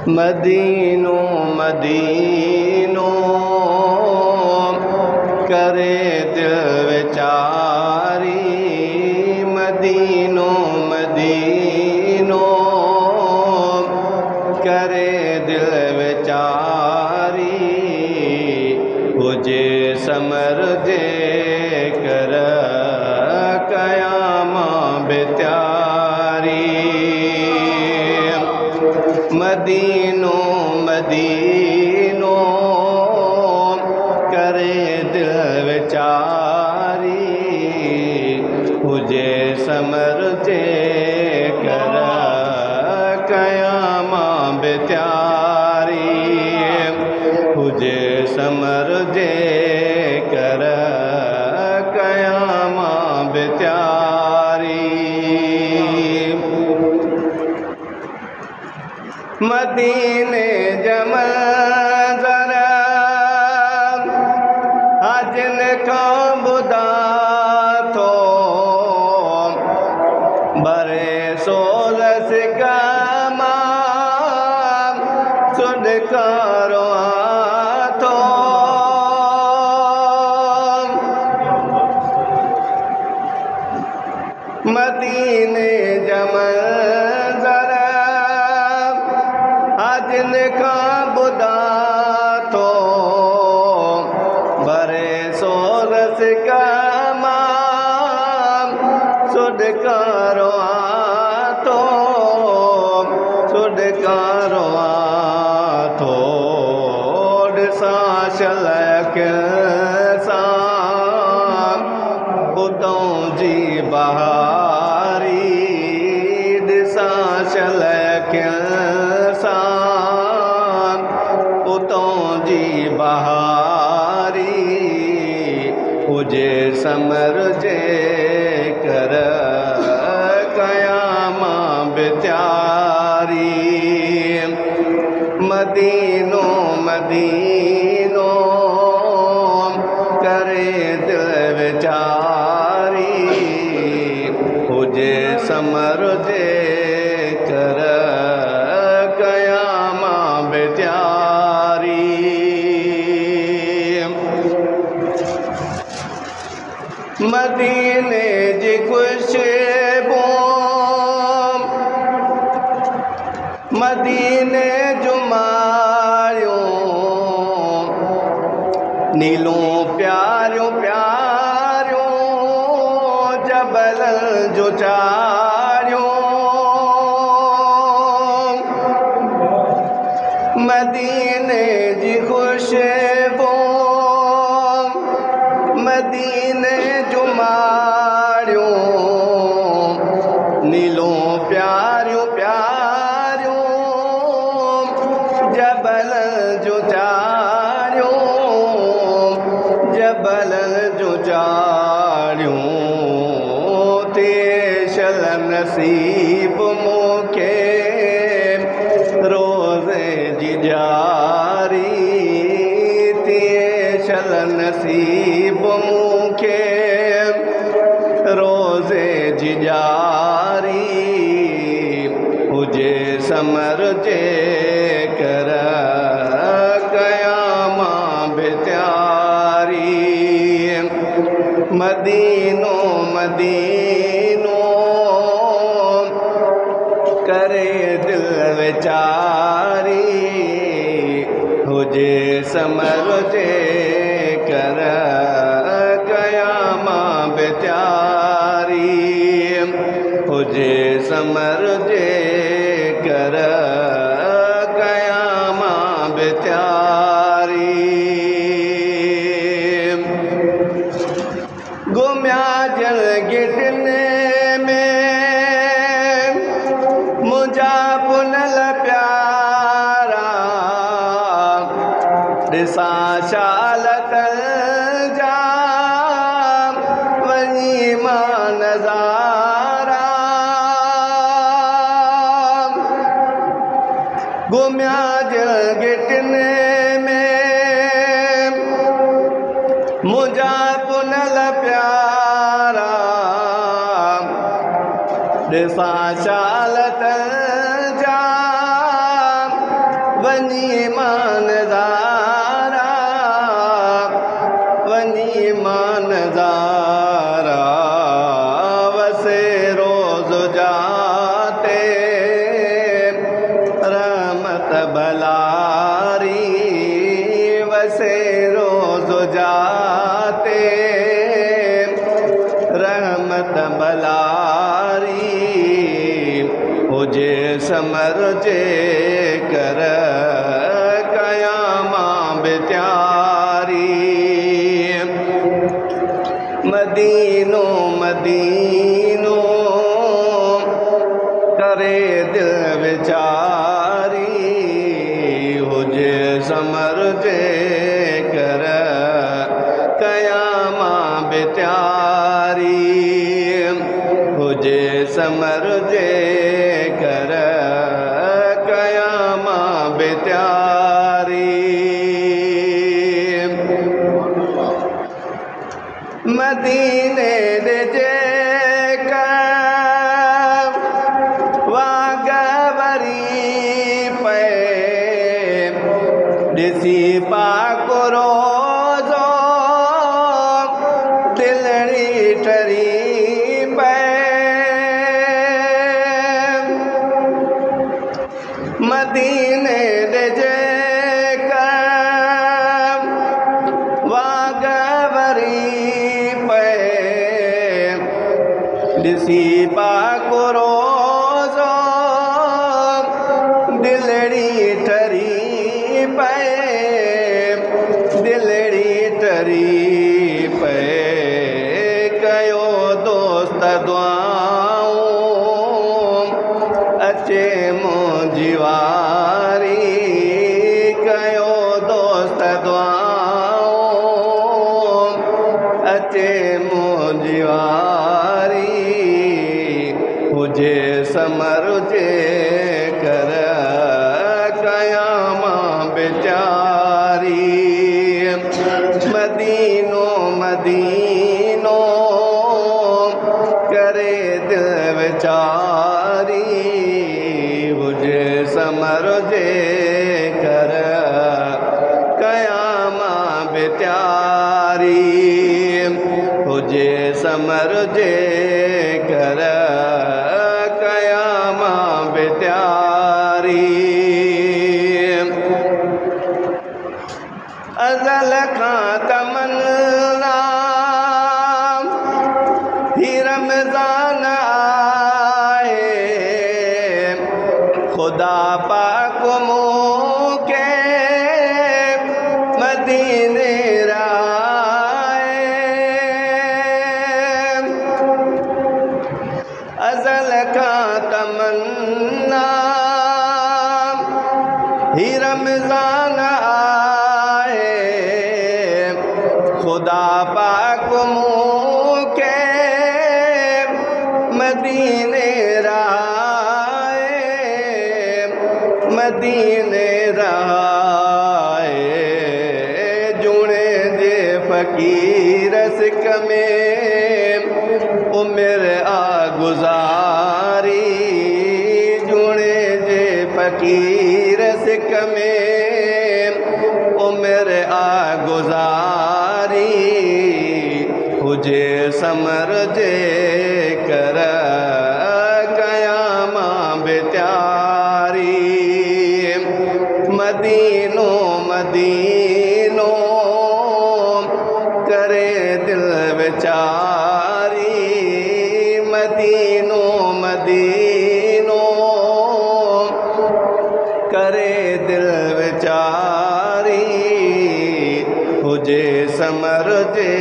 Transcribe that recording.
मदीनो मदीनो करे दिल विचारी। मदीनो मदीनो करे दिल विचारी। हुजे समर जे कर कयामा बेत्यारी। मदीनो मदीनो करे दिल विचारी। हुजे समर जे कर कयामा बेत्यारी। हुजे समर जे कर कयामा बेत्यारी। मदीने जमल ज़रा जिन खां ॿुधा थो भरे सोलस गामा सुॾकारो थो। मदीने जमल ज़रा जिन खां ॿुधा थो भरे सोरस कामा सुॾकारो थो। सुॾकारो थो ॾिसां शलक सां उतों जी बहारी। ॾिसां शलक उतों जी बहारी। हुजे समर जे कर कयामा बेत्यारी। मदीनो मदीनो करे दिल विचारी। हुजे समर जे कर कयामा बेत्यारी। मदीने जी खुशबू मदीने जूं मारियूं नीलूं प्यारियूं प्यारियूं जबल जो चारियूं। मदीने जी खुशबू मदीने जूं मारियूं नीलूं प्यारियूं प्यारियूं जबल जो चारियूं। जबल जो चारियूं तेशल नसीब मूंखे रोज़े जी जारी। तेशल नसीब मूंखे रोज़े जी जारी। हुजे समर जे कर कयामा बेत्यारी। मदीनो मदीनो करे दिल विचारी। हुजे समर जे कर कयामा बेत्यारी। हुजे समर जे कर कयामा बेत्यारी। गुमिया जल गिटने में मुंहिंजा पुनल प्यारा। ॾिसां शालत जा वञी मां नज़ारा। गुमिया जल गिटने में मुंहिंजा पुनल प्यारा। ॾिसां शालत जा वञी मानदारा वञी मानदारा वसे रोज़ जाते रहमत भलारी वसे रोज़ जाते रहमत भलारी हुजे समर जे कर कयामा बेचारी मदीनो मदीनो करे दिल विचारी हुजे समर जे कर कयामा बेचारी हुजे समर जे कर कयामा बेचारी मदीने दे जेकर वागवरी पे ॾिसी पाक रोज़ो दिलड़ी ठरी पे मदीने दे जेकर वागवरी पे ॾिसी पाक रोज़ो दिलड़ी ठरी पे दिलड़ी ठरी पे कयो दोस्त दुआऊं अचे मुंहिंजी वारी कयो दोस्त दुआऊं अचे मुंहिंजी वारी हुजे समर जे कर कयामा बेचारी मदीनो मदीनो करे दिल विचारी हुजे समर जे कर कयामा बेचारी हुजे समर जे कर कयामा बेचारी अज़ल खां तमन्ना ही रमज़ान आए खुदा पाक मूंखे मदीने राए अज़ल खां तमन्ना ही रमज़ान आए खुदा पाक मूंखे मदीने राए मदीने राए जूणे जे फ़कीर सिक में उमिर आ गुज़ारी जूणे जे फ़कीर सिक में उमिर आ गुज़ारी हुजे समर जे कर कयामा बेचारी मदीनो मदीनो करे दिल विचारी मदीनो मदीनो करे दिल विचारी हुजे समर जे